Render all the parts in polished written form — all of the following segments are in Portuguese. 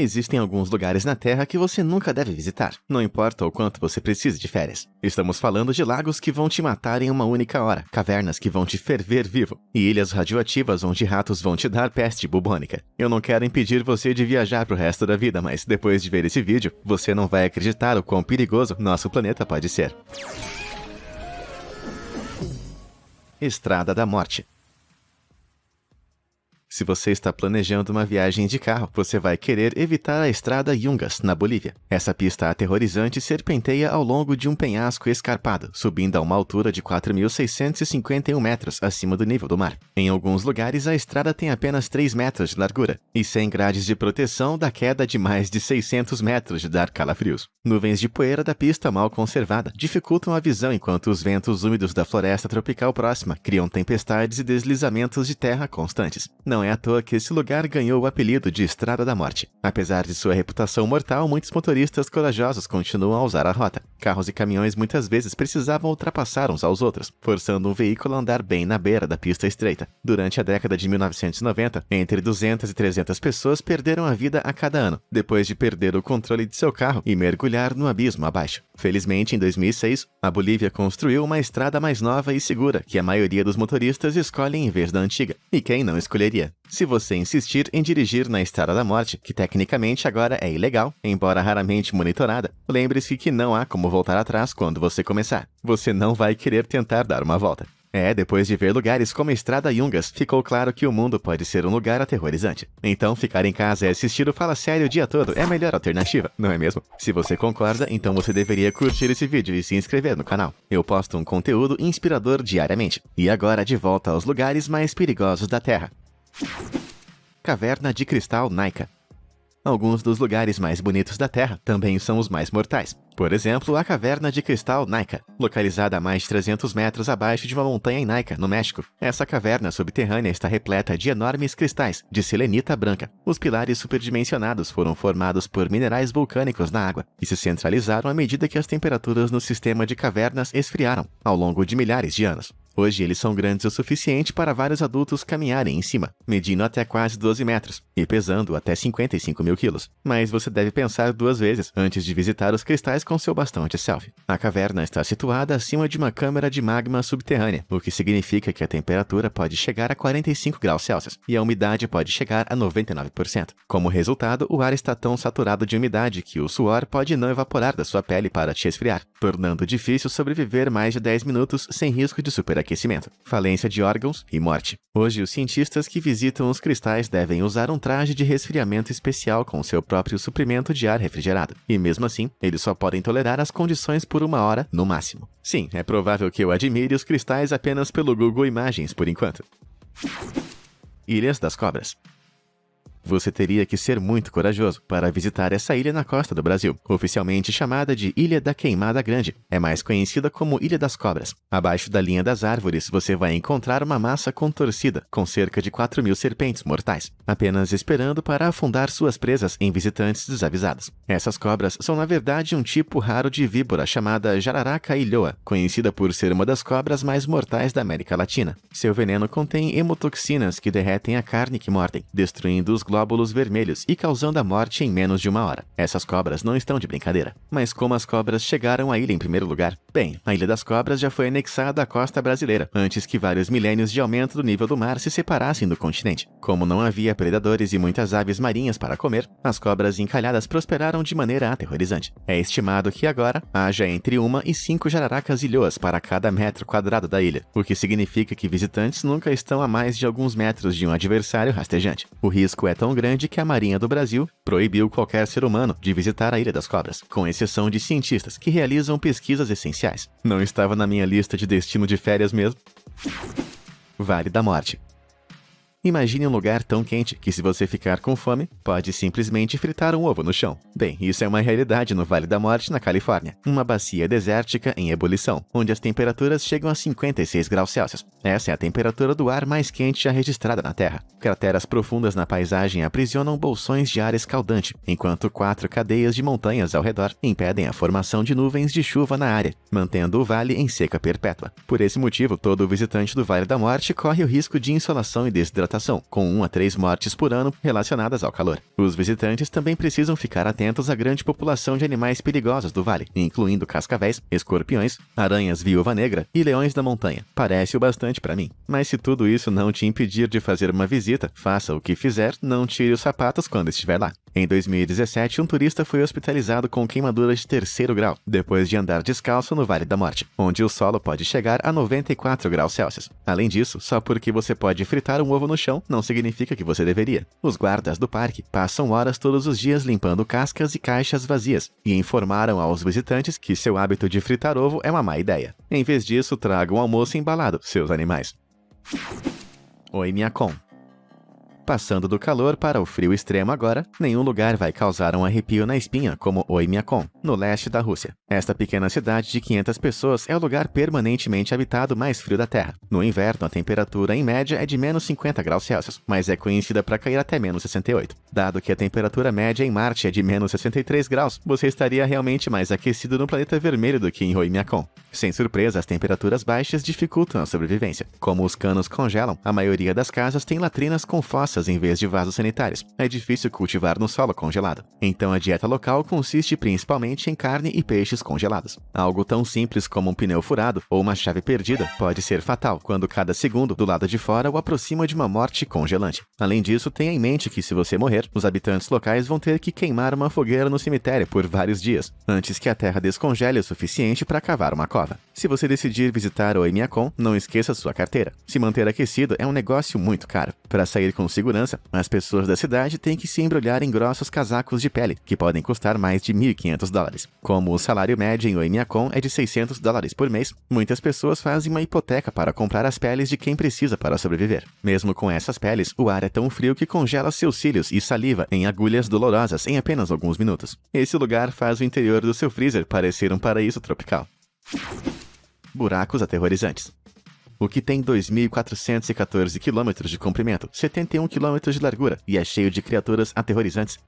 Existem alguns lugares na Terra que você nunca deve visitar, não importa o quanto você precise de férias. Estamos falando de lagos que vão te matar em uma única hora, cavernas que vão te ferver vivo, e ilhas radioativas onde ratos vão te dar peste bubônica. Eu não quero impedir você de viajar pro resto da vida, mas depois de ver esse vídeo, você não vai acreditar o quão perigoso nosso planeta pode ser. Estrada da Morte. Se você está planejando uma viagem de carro, você vai querer evitar a Estrada Yungas, na Bolívia. Essa pista aterrorizante serpenteia ao longo de um penhasco escarpado, subindo a uma altura de 4.651 metros acima do nível do mar. Em alguns lugares, a estrada tem apenas 3 metros de largura, e sem grades de proteção da queda de mais de 600 metros de dar calafrios. Nuvens de poeira da pista mal conservada dificultam a visão enquanto os ventos úmidos da floresta tropical próxima criam tempestades e deslizamentos de terra constantes. Não é à toa que esse lugar ganhou o apelido de Estrada da Morte. Apesar de sua reputação mortal, muitos motoristas corajosos continuam a usar a rota. Carros e caminhões muitas vezes precisavam ultrapassar uns aos outros, forçando um veículo a andar bem na beira da pista estreita. Durante a década de 1990, entre 200 e 300 pessoas perderam a vida a cada ano, depois de perder o controle de seu carro e mergulhar no abismo abaixo. Felizmente, em 2006, a Bolívia construiu uma estrada mais nova e segura que a maioria dos motoristas escolhem em vez da antiga. E quem não escolheria? Se você insistir em dirigir na Estrada da Morte, que tecnicamente agora é ilegal, embora raramente monitorada, lembre-se que não há como voltar atrás quando você começar. Você não vai querer tentar dar uma volta. Depois de ver lugares como a Estrada Yungas, ficou claro que o mundo pode ser um lugar aterrorizante. Então, ficar em casa e assistir o Fala Sério o dia todo é a melhor alternativa, não é mesmo? Se você concorda, então você deveria curtir esse vídeo e se inscrever no canal. Eu posto um conteúdo inspirador diariamente. E agora, de volta aos lugares mais perigosos da Terra. Caverna de Cristal Naica. Alguns dos lugares mais bonitos da Terra também são os mais mortais. Por exemplo, a Caverna de Cristal Naica, localizada a mais de 300 metros abaixo de uma montanha em Naica, no México. Essa caverna subterrânea está repleta de enormes cristais de selenita branca. Os pilares superdimensionados foram formados por minerais vulcânicos na água e se centralizaram à medida que as temperaturas no sistema de cavernas esfriaram ao longo de milhares de anos. Hoje eles são grandes o suficiente para vários adultos caminharem em cima, medindo até quase 12 metros e pesando até 55 mil quilos. Mas você deve pensar 2 vezes antes de visitar os cristais com seu bastão de selfie. A caverna está situada acima de uma câmara de magma subterrânea, o que significa que a temperatura pode chegar a 45 graus Celsius e a umidade pode chegar a 99%. Como resultado, o ar está tão saturado de umidade que o suor pode não evaporar da sua pele para te esfriar, tornando difícil sobreviver mais de 10 minutos sem risco de superaquecimento, falência de órgãos e morte. Hoje, os cientistas que visitam os cristais devem usar um traje de resfriamento especial com seu próprio suprimento de ar refrigerado, e mesmo assim, eles só podem tolerar as condições por 1 hora no máximo. Sim, é provável que eu admire os cristais apenas pelo Google Imagens por enquanto. Ilhas das Cobras. Você teria que ser muito corajoso para visitar essa ilha na costa do Brasil, oficialmente chamada de Ilha da Queimada Grande. É mais conhecida como Ilha das Cobras. Abaixo da linha das árvores, você vai encontrar uma massa contorcida, com cerca de 4.000 serpentes mortais, apenas esperando para afundar suas presas em visitantes desavisados. Essas cobras são, na verdade, um tipo raro de víbora chamada Jararaca ilhoa, conhecida por ser uma das cobras mais mortais da América Latina. Seu veneno contém hemotoxinas que derretem a carne que mordem, destruindo os glóbulos vermelhos e causando a morte em menos de 1 hora. Essas cobras não estão de brincadeira. Mas como as cobras chegaram à ilha em primeiro lugar? Bem, a Ilha das Cobras já foi anexada à costa brasileira, antes que vários milênios de aumento do nível do mar se separassem do continente. Como não havia predadores e muitas aves marinhas para comer, as cobras encalhadas prosperaram de maneira aterrorizante. É estimado que agora haja entre 1 e 5 jararacas ilhoas para cada metro quadrado da ilha, o que significa que visitantes nunca estão a mais de alguns metros de um adversário rastejante. O risco é tão grande que a Marinha do Brasil proibiu qualquer ser humano de visitar a Ilha das Cobras, com exceção de cientistas que realizam pesquisas essenciais. Não estava na minha lista de destino de férias mesmo. Vale da Morte. Imagine um lugar tão quente que, se você ficar com fome, pode simplesmente fritar um ovo no chão. Bem, isso é uma realidade no Vale da Morte, na Califórnia. Uma bacia desértica em ebulição, onde as temperaturas chegam a 56 graus Celsius. Essa é a temperatura do ar mais quente já registrada na Terra. Crateras profundas na paisagem aprisionam bolsões de ar escaldante, enquanto 4 cadeias de montanhas ao redor impedem a formação de nuvens de chuva na área, mantendo o vale em seca perpétua. Por esse motivo, todo visitante do Vale da Morte corre o risco de insolação e desidratação hidratação, com 1 a 3 mortes por ano relacionadas ao calor. Os visitantes também precisam ficar atentos à grande população de animais perigosos do vale, incluindo cascavéis, escorpiões, aranhas viúva-negra e leões da montanha. Parece o bastante para mim. Mas se tudo isso não te impedir de fazer uma visita, faça o que fizer, não tire os sapatos quando estiver lá. Em 2017, um turista foi hospitalizado com queimaduras de 3º grau, depois de andar descalço no Vale da Morte, onde o solo pode chegar a 94 graus Celsius. Além disso, só porque você pode fritar um ovo no chão, não significa que você deveria. Os guardas do parque passam horas todos os dias limpando cascas e caixas vazias, e informaram aos visitantes que seu hábito de fritar ovo é uma má ideia. Em vez disso, tragam um almoço embalado, seus animais. Oymyakon. Passando do calor para o frio extremo agora, nenhum lugar vai causar um arrepio na espinha como Oymyakon, no leste da Rússia. Esta pequena cidade de 500 pessoas é o lugar permanentemente habitado mais frio da Terra. No inverno, a temperatura em média é de menos 50 graus Celsius, mas é conhecida para cair até menos 68. Dado que a temperatura média em Marte é de menos 63 graus, você estaria realmente mais aquecido no planeta vermelho do que em Oymyakon. Sem surpresa, as temperaturas baixas dificultam a sobrevivência. Como os canos congelam, a maioria das casas tem latrinas com fossas em vez de vasos sanitários. É difícil cultivar no solo congelado. Então a dieta local consiste principalmente em carne e peixes congelados. Algo tão simples como um pneu furado ou uma chave perdida pode ser fatal quando cada segundo do lado de fora o aproxima de uma morte congelante. Além disso, tenha em mente que se você morrer, os habitantes locais vão ter que queimar uma fogueira no cemitério por vários dias, antes que a terra descongele o suficiente para cavar uma cova. Se você decidir visitar Oymyakon, não esqueça sua carteira. Se manter aquecido é um negócio muito caro. Para sair com segurança, as pessoas da cidade têm que se embrulhar em grossos casacos de pele, que podem custar mais de $1.500. Como o salário médio em Oymyakon é de $600 por mês, muitas pessoas fazem uma hipoteca para comprar as peles de quem precisa para sobreviver. Mesmo com essas peles, o ar é tão frio que congela seus cílios e saliva em agulhas dolorosas em apenas alguns minutos. Esse lugar faz o interior do seu freezer parecer um paraíso tropical. Buracos aterrorizantes. O que tem 2.414 km de comprimento, 71 km de largura e é cheio de criaturas aterrorizantes?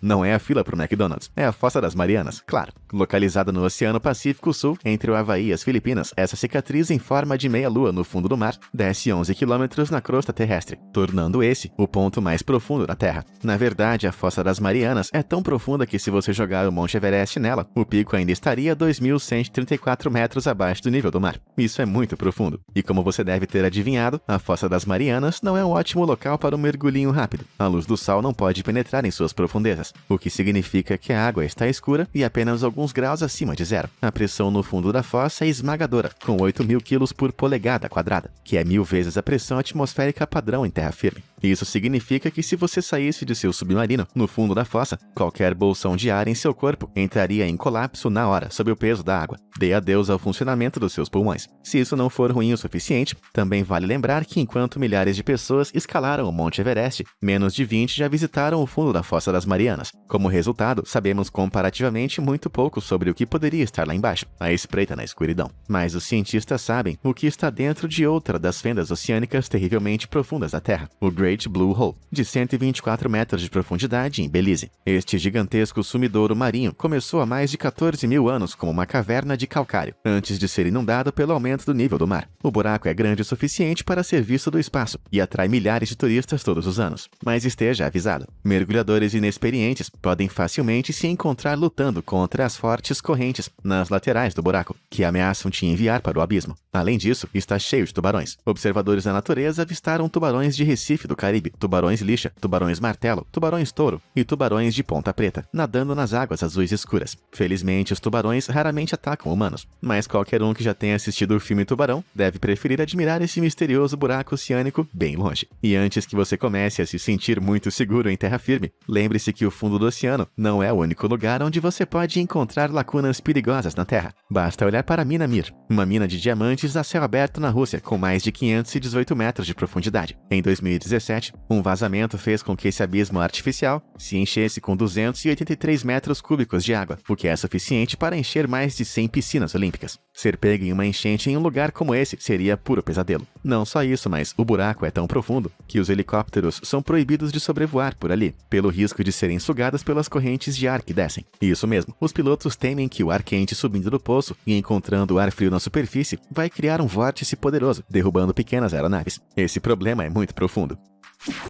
Não é a fila para o McDonald's, é a Fossa das Marianas, claro. Localizada no Oceano Pacífico Sul, entre o Havaí e as Filipinas, essa cicatriz em forma de meia-lua no fundo do mar desce 11 km na crosta terrestre, tornando esse o ponto mais profundo da Terra. Na verdade, a Fossa das Marianas é tão profunda que se você jogar o Monte Everest nela, o pico ainda estaria 2.134 metros abaixo do nível do mar. Isso é muito profundo. E como você deve ter adivinhado, a Fossa das Marianas não é um ótimo local para um mergulhinho rápido. A luz do sol não pode penetrar em suas profundezas, o que significa que a água está escura e apenas alguns graus acima de zero. A pressão no fundo da fossa é esmagadora, com 8.000 kg por polegada quadrada, que é 1.000 vezes a pressão atmosférica padrão em terra firme. Isso significa que se você saísse de seu submarino no fundo da fossa, qualquer bolsão de ar em seu corpo entraria em colapso na hora sob o peso da água. Dê adeus ao funcionamento dos seus pulmões. Se isso não for ruim o suficiente, também vale lembrar que enquanto milhares de pessoas escalaram o Monte Everest, menos de 20 já visitaram o fundo da Fossa das Marianas. Como resultado, sabemos comparativamente muito pouco sobre o que poderia estar lá embaixo, à espreita na escuridão. Mas os cientistas sabem o que está dentro de outra das fendas oceânicas terrivelmente profundas da Terra, o Great Blue Hole, de 124 metros de profundidade em Belize. Este gigantesco sumidouro marinho começou há mais de 14.000 anos como uma caverna de calcário, antes de ser inundado pelo aumento do nível do mar. O buraco é grande o suficiente para ser visto do espaço e atrai milhares de turistas todos os anos. Mas esteja avisado, mergulhadores inexperientes podem facilmente se encontrar lutando contra as fortes correntes nas laterais do buraco, que ameaçam te enviar para o abismo. Além disso, está cheio de tubarões. Observadores da natureza avistaram tubarões de Recife do Caribe, tubarões lixa, tubarões martelo, tubarões touro e tubarões de ponta preta, nadando nas águas azuis escuras. Felizmente, os tubarões raramente atacam humanos, mas qualquer um que já tenha assistido o filme Tubarão deve preferir admirar esse misterioso buraco oceânico bem longe. E antes que você comece a se sentir muito seguro em terra firme, lembre-se que o fundo do oceano não é o único lugar onde você pode encontrar lacunas perigosas na Terra. Basta olhar para Mina Mir, uma mina de diamantes a céu aberto na Rússia, com mais de 518 metros de profundidade. Em 2017, um vazamento fez com que esse abismo artificial se enchesse com 283 metros cúbicos de água, o que é suficiente para encher mais de 100 piscinas olímpicas. Ser pego em uma enchente em um lugar como esse seria puro pesadelo. Não só isso, mas o buraco é tão profundo que os helicópteros são proibidos de sobrevoar por ali, pelo risco de serem sugados pelas correntes de ar que descem. Isso mesmo, os pilotos temem que o ar quente subindo do poço e encontrando o ar frio na superfície vai criar um vórtice poderoso, derrubando pequenas aeronaves. Esse problema é muito profundo.